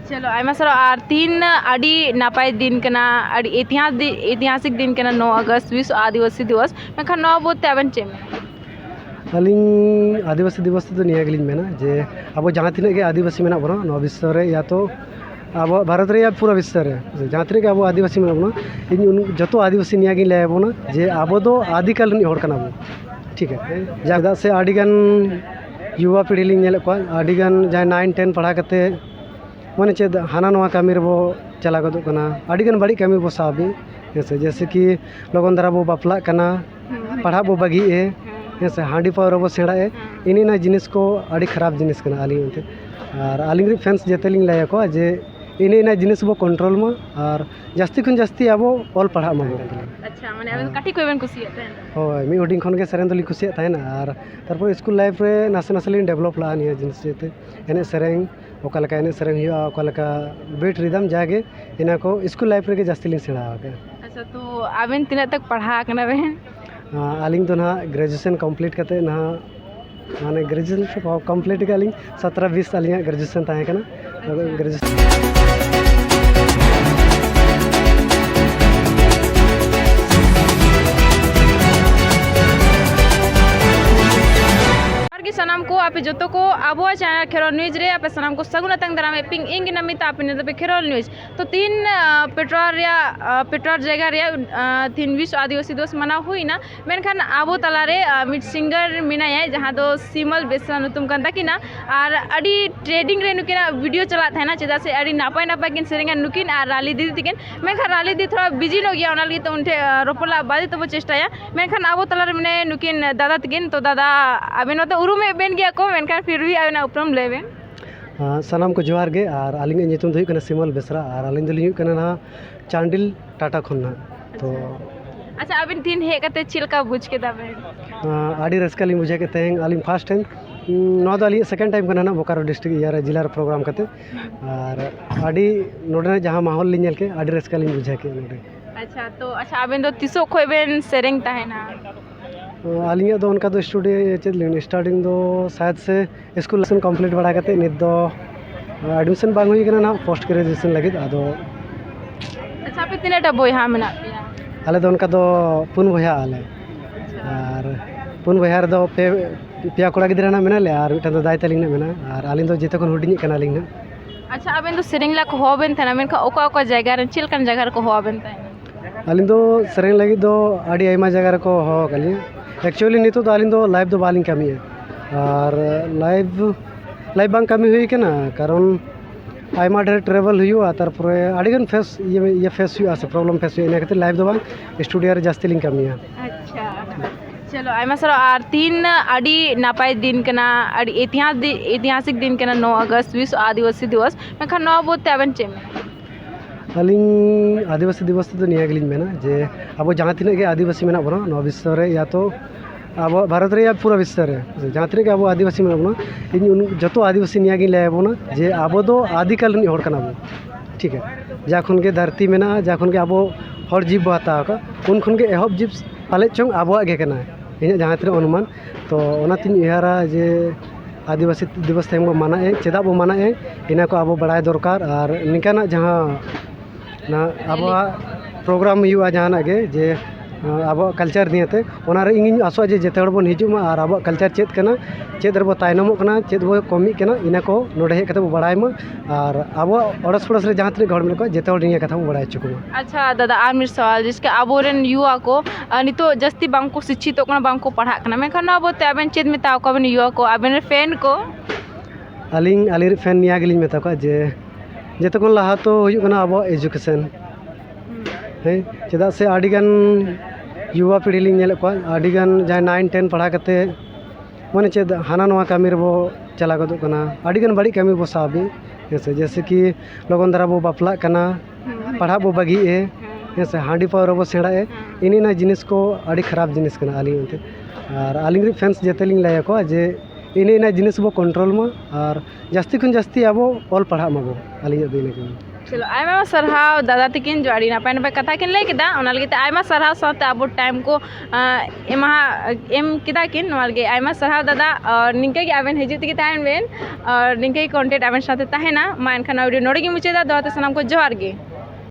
चलो आयमा सर और तीन अड़ी नापाय दिन कना अड़ी ऐतिहासिक दिन कना 9 अगस्त विश्व आदिवासी दिवस मेखान नवा बोते आबेन चेम अलिंग आदिवासी दिवस तो निया गिलिंग मेना जे अब जहाँ तीन के आदिवासी मेना बना नवा विश्व रे या तो अब भारत रे या पूरा विश्व रे जहाँ तीन के अब आदिवासी मेना बना इन जो आदिवासी निया गिल ले बना जे अब दो आदिकाल रे होड़ कना बो ठीक है जगह से आदिगन युवा पीढ़ी लिंग नेले को आदिगन जहाँ 9 10 पढ़ा करते माने चेद हाना नवा कामी रे बो चला गदो कना आदिगन बड़ी कामी बो साबे जैसे कि लगन धरा बो बापला कना पढ़ा बो बगी ए जैसे हांडी पावर बो सेड़ा ए इना जिनिस को अड़ी खराब जिनिस कना आली उनते और आलिंग फैंस जेतेलिंग लाया को जे इना जिनिस बो कंट्रोल में और जास्ती खन जास्ती आबो ऑल पढ़ा मा अच्छा माने आबेन काठी को बेन कुसिया तहन होय मी हुडिंग खन के सेरेन दली कुसिया तहना और तारपर स्कूल लाइफ रे नासे नासे लिन डेवलप ला निया जिनिस जेते एने सेरेंग ओका लका एने सेरेंग हुआ ओका लका बेट रिदम जागे इना को स्कूल लाइफ रे के जास्ती लिन सेड़ा के अच्छा तो आबेन तिना तक पढ़ा कना बेन आलिंग तो ना ग्रेजुएशन कंप्लीट करते ना माने ग्रेजुएशन कंप्लीट के आलिंग 17 20 आलिंग ग्रेजुएशन ताहे कना ग्रेजुएशन सनाम को आप जो को अब चैनल खेरोल न्यूज रे आप सनाम को सगुन तंग दराम पिंग इंग नमिता आप ने खेरोल न्यूज तो तीन पेट्रोल जगह रे तीन विश्व आदिवासी दिवस मना हुईना मेनखान अब तलारे मिड सिंगर मिनाया जहाँ दो सिमल बेसरा नुतुम कान ताकिना और अड़ी ट्रेडिंग रे नुकिना वीडियो चला था ना चेदा से अड़ी नापाय नापाय किन सेरेंगा नुकिन और राली दीदी तिकिन मेनखान राली दी थोड़ा बिजी नो गया ओना तो उनटे रोपला बादी तो चेष्टाया मेनखान अब तलारे मने नुकिन दादा तिकिन तो दादा आबेन तो उरुम बेन गया को मेनखान फिर भी आना उपरम लेबेन सनाम को जोहार गे और आलिंग नितुम दो हुई सिमल बेसरा और आलिंग दलिंग हुई ना चांडिल टाटा खन्ना तो अच्छा अबिन तीन हे कते चिलका बुझ के दाबे आड़ी रस्का लिंग बुझे के तेंग आलिंग फर्स्ट टाइम नौ दो आली सेकंड टाइम कना ना बोकारो डिस्ट्रिक्ट यार जिला रे प्रोग्राम करते और आड़ी नोडे जहां माहौल लिंग के आड़ी रस्का लिंग बुझे के नोडे अच्छा तो अच्छा अबिन दो तिसो खोबेन सेरेंग ताहेना आलिंग दो उनका तो स्टूडियो चेद स्टार्टिंग दो शायद से स्कूल लेसन कंप्लीट बड़ा करते नित दो एडमिशन बांग हुई कना ना पोस्ट ग्रेजुएशन लगे आदो अच्छा पे तिनेटा बोयहा मेना पिया आले दो उनका दो पुन बया आले और पुन बया दो पे पिया कोड़ा गिदरा ना मेना ले और मिटा दो दाय तलिंग ना मेना और आलिंग दो जेते कोन हुडिंग कना लिंग ना अच्छा अबिन दो सेरेंगला को होबेन थाना मेनखा ओका ओका जगह रे चिलकन जगह को होबेन ताई आलिंग दो सेरेंग लगी दो आड़ी आयमा जगह रे को हो कली एक्चुअली नितो तो आलिंग दो लाइव दो बालिंग कमी है और लाइव बांग कमी हुई के ना कारण आयमा ढेर ट्रेवल हुआ तारपर आड़ीगन फेस ये फेस हुआ से प्रॉब्लम फेस हुआ इना लाइव दो बांग स्टूडियो रे जास्ती लिंग कमी है अच्छा चलो आयमा सर और तीन अड़ी नापाय दिन कना अड़ी ऐतिहासिक दिन कना 9 अगस्त विश्व आदिवासी दिवस मेखान नवा बोते आबेन चेम आलिंग आदिवासी दिवस तो निया गिलिंग मेना जे अब जहाँ तीन के आदिवासी मेना बना नवा विश्व रे या तो अब भारत रे या पूरा विश्व रे जहाँ तीन के अब आदिवासी मेना बना इन जो आदिवासी निया गिल ले बना जे अब दो आदिकाल रे होड़ कना बो ठीक है जा खन के धरती मेना जा खन के अब हर जीव बो हता का उन खन के एहब जीव पाले चोंग अब गे कना इन जहाँ तीन अनुमान तो ओना तीन इहारा जे आदिवासी दिवस तक माना चेदा बो माना इना को अब बड़ा दरकार और निकाना जहाँ ना अब प्रोग्राम हुआ जहाँ गे जे अब कल्चर दिएते इन आसो जे जेते बन हिजुमा और अब कल्चर चेद करना चेद रे बो तायनमो करना चेद बो कमी करना इना को नोडे हेज कते बो बड़ायमा और अब अड़स पड़ोस रे जहाँ तीन घर में को जेते निया कथा बो बड़ाय चुकुमा अच्छा दादा आर मिर सवाल जिसके अबोरेन युवा को नितो जस्ती बांग को शिक्षित ओकना बांग को पढ़ा कना मेखान अब ते आबेन चेद मेता को बन युवा को आबेन फैन को आलिंग आली फैन निया गिलिंग मेता को जे जेते को लहा तो हुई कना अब एजुकेशन है चेदा से आड़ीगन युवा पीढ़ी लिंग नेले को आड़ीगन जहाँ 9 10 पढ़ा करते माने चेद हाना नवा कामी रे बो चला गदो कना आड़ीगन बड़ी कामी बो साबे जैसे कि लगन धरा बो बापला कना पढ़ा बो बगी ए जैसे हांडी पावर बो सेड़ा ए इना जिनिस को अड़ी खराब जिनिस कना आलिंग उनते और आलिंग फैंस जेते लिंग लाया को जे इना जिनिस बो कंट्रोल में और जास्ती खन जास्ती अब ऑल पढ़ा माबो आलिंग दिन चलो आयमा सरहाव दादा तकिन जो आड़ी नापाय नापाय कथा किन लay केदा ओना लगे आयमा सरहाव साथे अब टाइम को एमा एम केदा किन नोआ लगे आयमा सरहाव दादा और निंके के आबेन हिजुत के ताहेन बेन और निंके कांटेक्ट आबेन साथे ताहेना मा एनखान वीडियो नोडे गे मुचेदा दोते सनाम को जोहार गे।